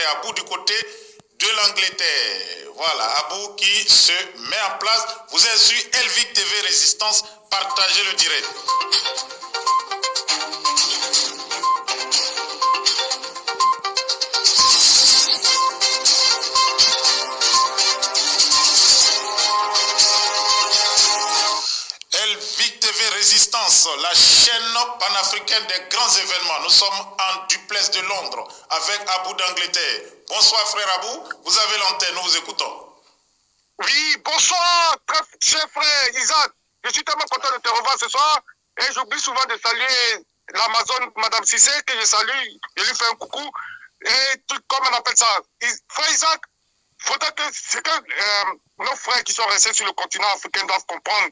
Abou du côté de l'Angleterre. Voilà, Abou qui se met en place. Vous êtes sur Elvic TV Résistance. Partagez le direct. Elvic TV Résistance, la chaîne panafricaine des grands événements. Nous sommes en duplex de Londres avec Abou d'Angleterre. Bonsoir frère Abou, vous avez l'antenne, nous vous écoutons. Oui, bonsoir, très cher frère Isaac. Je suis tellement content de te revoir ce soir et j'oublie souvent de saluer l'Amazon, Madame Cissé, que je salue, je lui fais un coucou. Et tout comme on appelle ça, frère Isaac, faudrait que c'est que nos frères qui sont restés sur le continent africain doivent comprendre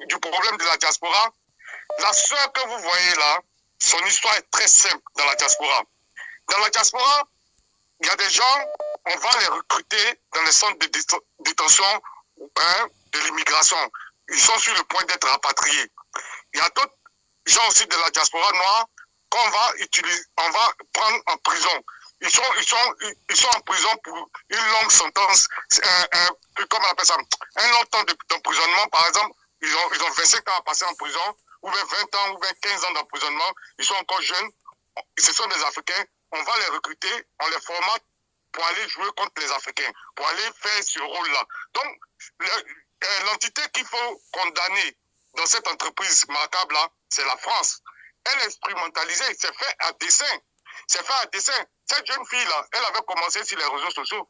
du problème de la diaspora. La sœur que vous voyez là, son histoire est très simple dans la diaspora. Dans la diaspora, il y a des gens, on va les recruter dans les centres de détention de l'immigration. Ils sont sur le point d'être rapatriés. Il y a d'autres gens aussi de la diaspora noire qu'on va utiliser, on va prendre en prison. Ils sont en prison pour une longue sentence, comment on appelle ça, un long temps d'emprisonnement. Par exemple, ils ont 25 ans à passer en prison, ou bien 20 ans, ou bien 15 ans d'emprisonnement. Ils sont encore jeunes. Ce sont des Africains. On va les recruter, on les formate pour aller jouer contre les Africains, pour aller faire ce rôle-là. Donc, l'entité qu'il faut condamner dans cette entreprise macabre-là, c'est la France. Elle est instrumentalisée, c'est fait à dessein. C'est fait à dessein. Cette jeune fille-là, elle avait commencé sur les réseaux sociaux.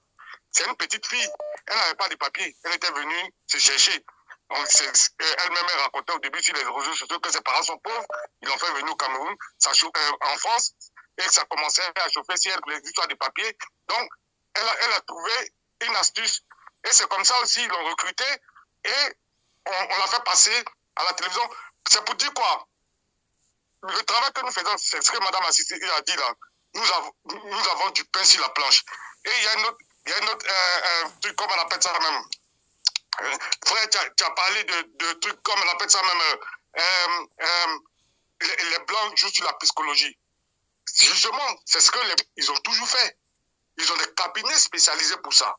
C'est une petite fille. Elle n'avait pas de papier. Elle était venue se chercher. Elle-même racontait au début sur les réseaux sociaux que ses parents sont pauvres. Ils l'ont fait venir au Cameroun, en France. Et ça commençait à chauffer sur elle les histoires de papier. Donc, elle a trouvé une astuce. Et c'est comme ça aussi, ils l'ont recruté. Et on l'a fait passer à la télévision. C'est pour dire quoi? Le travail que nous faisons, c'est ce que Mme Assisi a dit là. Nous avons du pain sur la planche. Et il y a un autre truc, comme on appelle ça même. Frère, tu as parlé de trucs comme on appelle ça même. Les Blancs jouent sur la psychologie. Justement, c'est ce qu'ils ont toujours fait. Ils ont des cabinets spécialisés pour ça.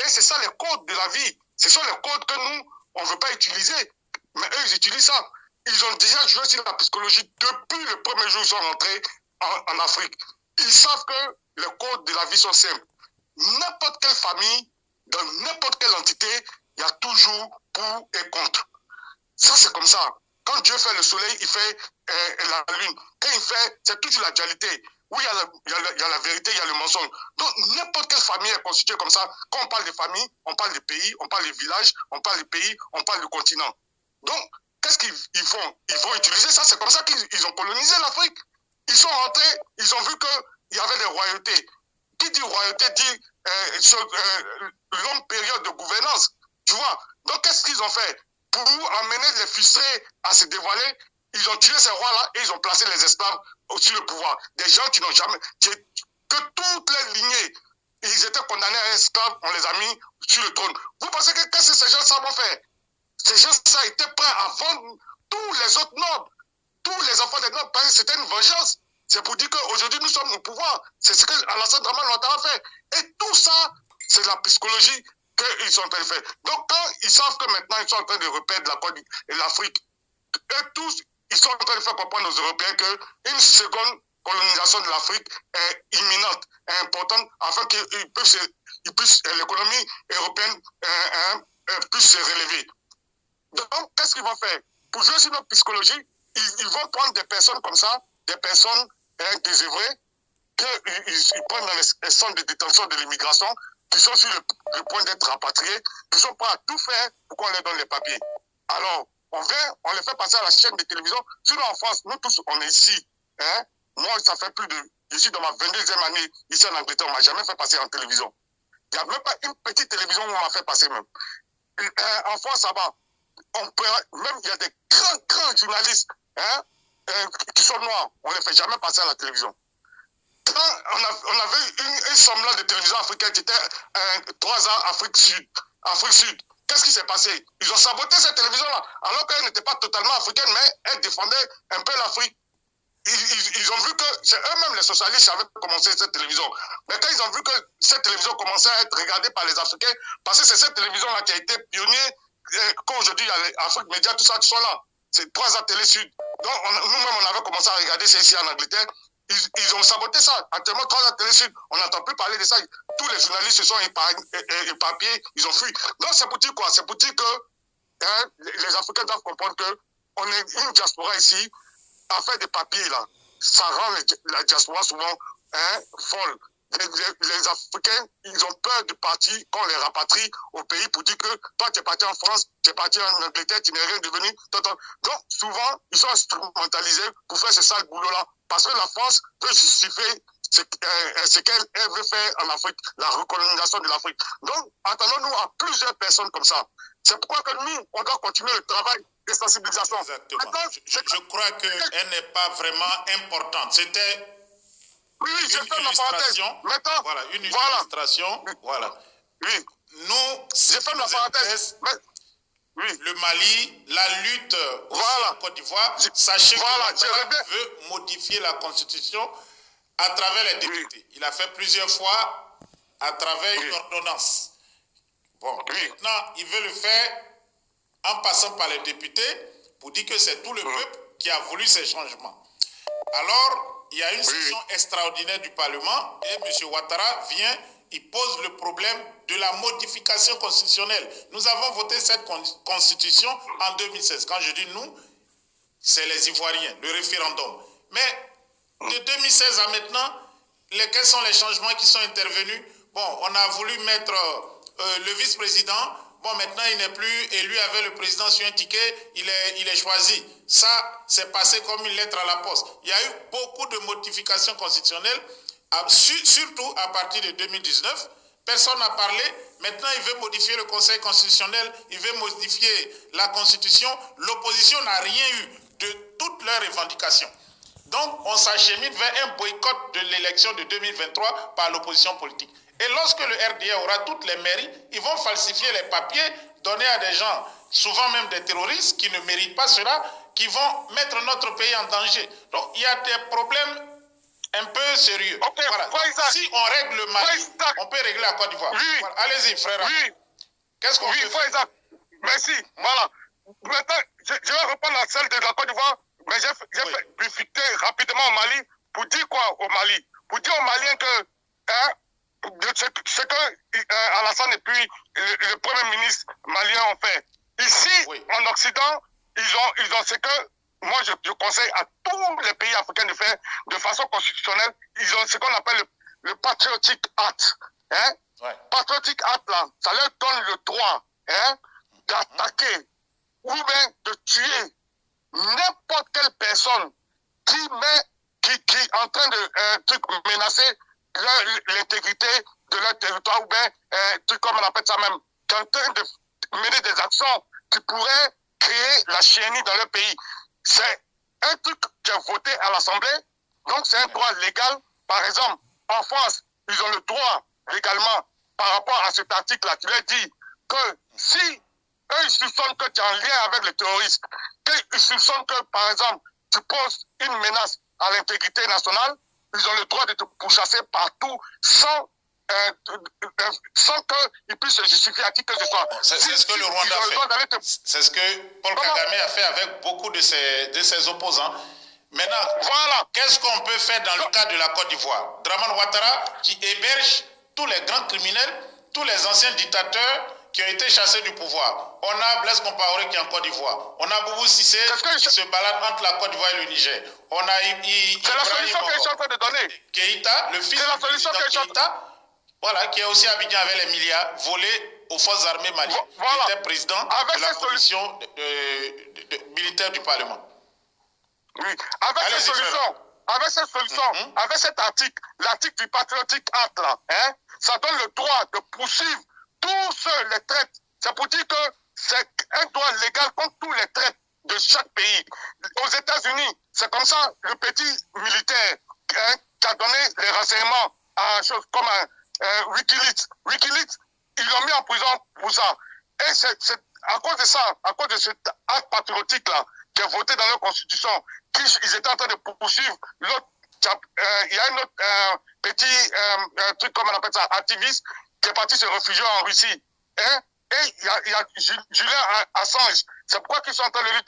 Et c'est ça les codes de la vie. Ce sont les codes que nous, on ne veut pas utiliser. Mais eux, ils utilisent ça. Ils ont déjà joué sur la psychologie depuis le premier jour où ils sont rentrés en Afrique. Ils savent que les codes de la vie sont simples. N'importe quelle famille, dans n'importe quelle entité, il y a toujours pour et contre. Ça, c'est comme ça. Quand Dieu fait le soleil, il fait la lune. Quand il fait, c'est toujours la dualité. Où il y a la vérité, il y a le mensonge. Donc, n'importe quelle famille est constituée comme ça. Quand on parle de famille, on parle de pays, on parle de village, on parle de pays, on parle de continent. Donc, qu'est-ce qu'ils font? Ils vont utiliser ça. C'est comme ça qu'ils ont colonisé l'Afrique. Ils sont rentrés, ils ont vu qu'il y avait des royautés. Qui dit royauté dit longue période de gouvernance. Tu vois? Donc, qu'est-ce qu'ils ont fait? Pour amener les frustrés à se dévoiler, ils ont tué ces rois-là et ils ont placé les esclaves au-dessus du pouvoir. Des gens qui n'ont jamais... Que toutes les lignées, ils étaient condamnés à être esclaves, on les a mis sur le trône. Vous pensez que qu'est-ce que ces gens-là vont faire? Ces gens-là étaient prêts à vendre tous les autres nobles, tous les enfants des nobles, parce que c'était une vengeance. C'est pour dire qu'aujourd'hui, nous sommes au pouvoir. C'est ce que Alassane Draman Ouattara fait. Et tout ça, c'est la psychologie qu'ils sont en train de faire. Donc, quand ils savent que maintenant, ils sont en train de reperdre la Côte et l'Afrique, eux tous, ils sont en train de faire comprendre aux Européens qu'une seconde colonisation de l'Afrique est imminente, est importante, afin que l'économie européenne puisse se relever. Donc, qu'est-ce qu'ils vont faire? Pour jouer sur notre psychologie, ils vont prendre des personnes comme ça, des personnes désœuvrées, qu'ils prennent dans les centres de détention de l'immigration, qui sont sur le point d'être rapatriés, qui sont prêts à tout faire pour qu'on leur donne les papiers. Alors, on les fait passer à la chaîne de télévision. Sinon, en France, nous tous, on est ici. Hein? Moi, ça fait plus de... Je suis dans ma 22e année ici en Angleterre, on ne m'a jamais fait passer en télévision. Il n'y a même pas une petite télévision où on m'a fait passer même. En France, ça va. Même il y a des grands journalistes qui sont noirs, on ne les fait jamais passer à la télévision. Quand on avait une semblant de télévision africaine qui était 3 ans Afrique Sud. Qu'est-ce qui s'est passé? Ils ont saboté cette télévision-là, alors qu'elle n'était pas totalement africaine, mais elle défendait un peu l'Afrique. ils ont vu que c'est eux-mêmes les socialistes qui avaient commencé cette télévision. Mais quand ils ont vu que cette télévision commençait à être regardée par les Africains, parce que c'est cette télévision-là qui a été pionnière, qu'aujourd'hui, il y a l'Afrique Média, tout ça qui sont là. C'est 3 télé sud. Donc, nous-mêmes, on avait commencé à regarder ça ici en Angleterre. Ils ont saboté ça. Actuellement, 3 télé sud, on n'entend plus parler de ça. Tous les journalistes se sont éparpillés, ils ont fui. Donc, c'est pour dire quoi? C'est pour dire que les Africains doivent comprendre qu'on est une diaspora ici, à faire des papiers là. Ça rend la diaspora souvent folle. Les Africains, ils ont peur de partir quand on les rapatrie au pays pour dire que toi, tu es parti en France, tu es parti en Angleterre, tu n'es rien devenu. Donc, souvent, ils sont instrumentalisés pour faire ce sale boulot-là. Parce que la France peut justifier ce qu'elle veut faire en Afrique, la recolonisation de l'Afrique. Donc, attendons-nous à plusieurs personnes comme ça. C'est pourquoi que nous, on doit continuer le travail de sensibilisation. Exactement. Maintenant, je crois qu'elle n'est pas vraiment importante. C'était une illustration. Maintenant, voilà, une illustration. Voilà. Oui. Nous, c'est fait la parenthèse. Oui. Le Mali, la lutte en Côte d'Ivoire, sachez que Ouattara veut modifier la constitution à travers les députés. Oui. Il a fait plusieurs fois à travers une ordonnance. Bon, maintenant, il veut le faire en passant par les députés pour dire que c'est tout le peuple qui a voulu ces changements. Alors, il y a une session extraordinaire du Parlement et M. Ouattara vient, il pose le problème de la modification constitutionnelle. Nous avons voté cette constitution en 2016. Quand je dis nous, c'est les Ivoiriens, le référendum. Mais de 2016 à maintenant, quels sont les changements qui sont intervenus? Bon, on a voulu mettre le vice-président. Bon, maintenant, il n'est plus élu avec le président sur un ticket, il est choisi. Ça, c'est passé comme une lettre à la poste. Il y a eu beaucoup de modifications constitutionnelles, surtout à partir de 2019. Personne n'a parlé. Maintenant, il veut modifier le Conseil constitutionnel, il veut modifier la Constitution. L'opposition n'a rien eu de toutes leurs revendications. Donc, on s'achemine vers un boycott de l'élection de 2023 par l'opposition politique. Et lorsque le RDA aura toutes les mairies, ils vont falsifier les papiers, donner à des gens, souvent même des terroristes, qui ne méritent pas cela, qui vont mettre notre pays en danger. Donc, il y a des problèmes un peu sérieux. Okay, voilà. Donc, si on règle le Mali, on peut régler la Côte d'Ivoire. Oui. Voilà. Allez-y, frère. Oui. Qu'est-ce qu'on peut faire? Merci. Voilà. Maintenant, je vais reprendre la celle de la Côte d'Ivoire, mais j'ai fait bifurquer rapidement au Mali pour dire quoi au Mali? Pour dire aux Maliens que ce que Alassane et puis le Premier ministre malien ont fait. Ici, en Occident, ils ont ce que moi je conseille à tous les pays africains de faire de façon constitutionnelle. Ils ont ce qu'on appelle le Patriotic Act. Patriotic Act, là, ça leur donne le droit d'attaquer ou bien de tuer n'importe quelle personne qui est en train de menacer l'intégrité de leur territoire ou bien, comme on appelle ça même, qui est en train de mener des actions qui pourraient créer la chienlit dans leur pays. C'est un truc qui est voté à l'Assemblée, donc c'est un droit légal. Par exemple, en France, ils ont le droit légalement, par rapport à cet article-là, qui leur dit que si eux, ils soupçonnent que tu es en lien avec les terroristes, qu'ils soupçonnent que, par exemple, tu poses une menace à l'intégrité nationale, ils ont le droit de te pourchasser partout sans qu'ils puissent se justifier à qui que ce soit. C'est ce que le Rwanda fait. C'est ce que Paul Kagame a fait avec beaucoup de ses opposants. Maintenant, qu'est-ce qu'on peut faire dans le cas de la Côte d'Ivoire? Draman Ouattara qui héberge tous les grands criminels, tous les anciens dictateurs qui ont été chassés du pouvoir. On a Blaise Compaoré qui est en Côte d'Ivoire. On a Boubou Cissé qui se balade entre la Côte d'Ivoire et le Niger. On a c'est la solution que je suis en train de donner. Keïta, le fils du président Keïta, voilà, qui est aussi à Abidjan avec les milliards volés aux forces armées maliennes. Qui était président de la commission militaire du Parlement. Oui, avec cette solution, avec cet article, l'article du Patriotic Act, là, ça donne le droit de poursuivre tous ceux, les traites. C'est pour dire que c'est un droit légal contre tous les traites de chaque pays. Aux États-Unis, c'est comme ça, le petit militaire qui a donné les renseignements à chose comme Wikileaks. Wikileaks, ils l'ont mis en prison pour ça. Et c'est à cause de ça, à cause de cet acte patriotique-là, qui est voté dans leur constitution, qu'ils étaient en train de poursuivre l'autre. Il y a un autre petit truc, comme on appelle ça, activiste, qui est parti se réfugier en Russie. Hein? Et il y a Julian Assange. C'est pourquoi ils sont en train de lui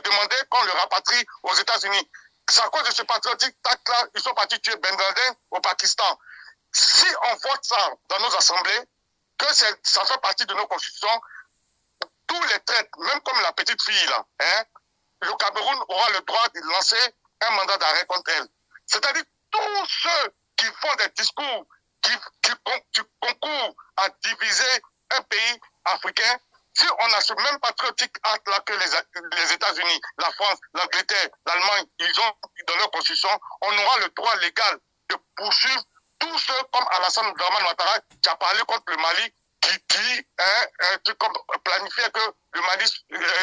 demander qu'on le rapatrie aux États-Unis. C'est à cause de ce patriotique acte-là, ils sont partis tuer Ben Laden au Pakistan. Si on vote ça dans nos assemblées, que ça fait partie de nos constitutions, tous les traites, même comme la petite fille là, hein, le Cameroun aura le droit de lancer un mandat d'arrêt contre elle. C'est-à-dire tous ceux qui font des discours qui concourent à diviser un pays africain, si on a ce même patriotique acte-là que les États-Unis, la France, l'Angleterre, l'Allemagne, ils ont dans leur constitution, on aura le droit légal de poursuivre tous ceux comme Alassane Dramane Ouattara qui a parlé contre le Mali, qui comme planifiait que le Mali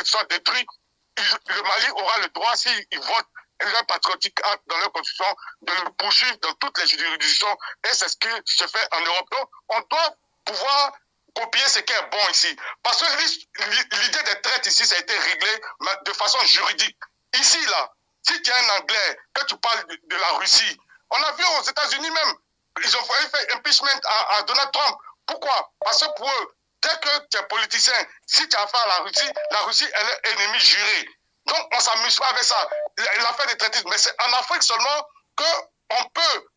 soit détruit. Le Mali aura le droit, s'ils votent leur patriotique acte dans leur constitution, de le poursuivre dans toutes les juridictions. Et c'est ce qui se fait en Europe. Donc, on doit pouvoir copier ce qui est bon ici. Parce que l'idée des traites ici, ça a été réglé de façon juridique. Ici, là, si tu es un Anglais, que tu parles de la Russie, on a vu aux États-Unis même, ils ont fait impeachment à Donald Trump. Pourquoi? Parce que pour eux, dès que tu es politicien, si tu as affaire à la Russie, elle est ennemie jurée. Donc, on ne s'amuse pas avec ça. L'affaire des traitistes, mais c'est en Afrique seulement qu'on peut,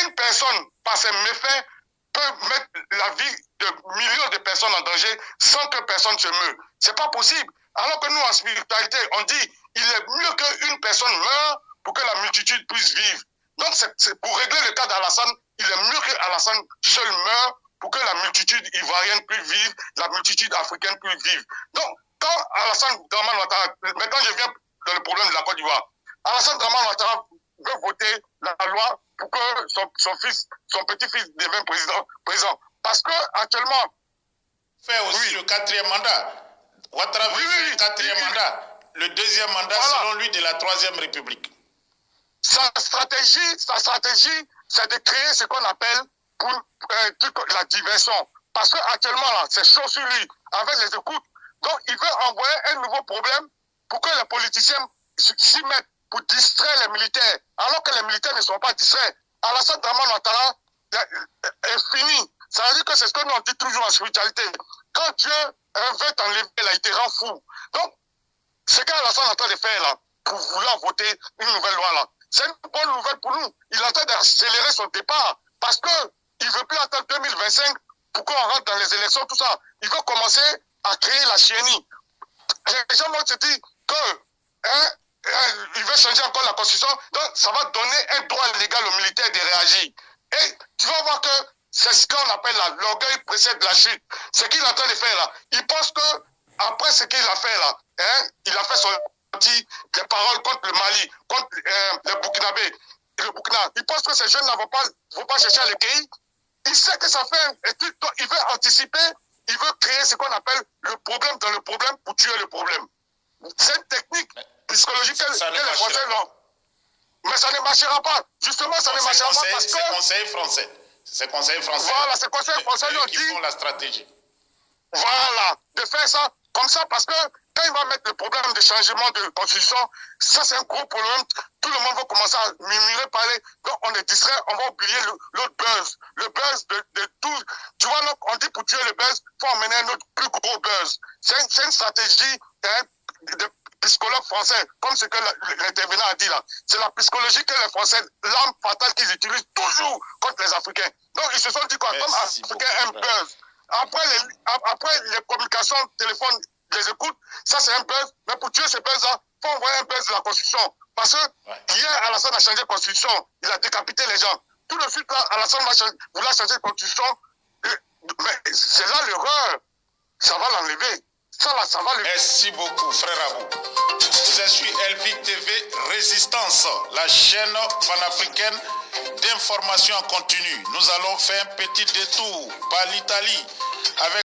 une personne, par ses méfaits, peut mettre la vie de millions de personnes en danger sans que personne se meure. C'est pas possible. Alors que nous, en spiritualité, on dit il est mieux qu'une personne meure pour que la multitude puisse vivre. Donc, c'est pour régler le cas d'Alassane, il est mieux qu'Alassane seul meure pour que la multitude ivoirienne puisse vivre, la multitude africaine puisse vivre. Donc, quand Alassane Dramane Ouattara, maintenant je viens dans le problème de la Côte d'Ivoire, Alassane Dramane Ouattara veut voter la loi pour que son petit-fils devienne président. Parce que actuellement... Fait aussi le 4e mandat. Ouattara veut faire le 4e mandat. Le 2e mandat, selon lui, de la 3e République. Sa stratégie, c'est de créer ce qu'on appelle la diversion. Parce qu'actuellement, là, c'est chaud sur lui, avec les écoutes. Donc, il veut envoyer un nouveau problème pour que les politiciens s'y mettent pour distraire les militaires, alors que les militaires ne sont pas distraits. Alassane Dramane Ouattara est fini. Ça veut dire que c'est ce que nous on dit toujours en spiritualité. Quand Dieu veut t'enlever, là, il te rend fou. Donc, ce qu'Alassane est en train de faire là, pour vouloir voter une nouvelle loi là, c'est une bonne nouvelle pour nous. Il est en train d'accélérer son départ parce qu'il ne veut plus attendre 2025 pour qu'on rentre dans les élections, tout ça. Il veut commencer à créer la chénie. Les gens vont se dire qu'il veut changer encore la constitution, donc ça va donner un droit légal aux militaires de réagir. Et tu vas voir que c'est ce qu'on appelle l'orgueil précède la chute. Ce qu'il est en train de faire là, il pense que après ce qu'il a fait là, il a fait des paroles contre le Mali, contre le Burkinabé, le Burkina. Il pense que ces jeunes ne vont pas chercher à l'écueil. Il sait que ça fait, il veut anticiper, il veut créer ce qu'on appelle le problème dans le problème pour tuer le problème. C'est une technique psychologique que les Français l'ont. Mais ça ne marchera pas. Justement, ça ne marchera pas parce que... C'est conseil français. C'est conseil français. Voilà, c'est conseil français qui font la stratégie. Voilà, de faire ça comme ça parce que quand il va mettre le problème de changement de constitution, ça c'est un gros problème. Tout le monde va commencer à murmurer, parler. Donc on est distrait, on va oublier l'autre buzz. Le buzz de tout. Tu vois, donc, on dit pour tuer le buzz, il faut emmener un autre plus gros buzz. C'est une stratégie de psychologues français, comme ce que l'intervenant a dit là. C'est la psychologie que les Français, l'arme fatale qu'ils utilisent toujours contre les Africains. Donc ils se sont dit quoi, comme Africains aiment buzz. Après les communications, téléphone, les écoutes, ça c'est un buzz. Mais pour tuer ce buzz-là, il faut envoyer un buzz de la Constitution. Parce que hier, Alassane a changé de Constitution. Il a décapité les gens. Tout de suite, là, Alassane voulait changer de Constitution. Mais c'est là l'erreur. Ça va l'enlever. Ça va le... Merci beaucoup, frère Abou. Je suis Elvic TV Résistance, la chaîne panafricaine d'information en continu. Nous allons faire un petit détour par l'Italie avec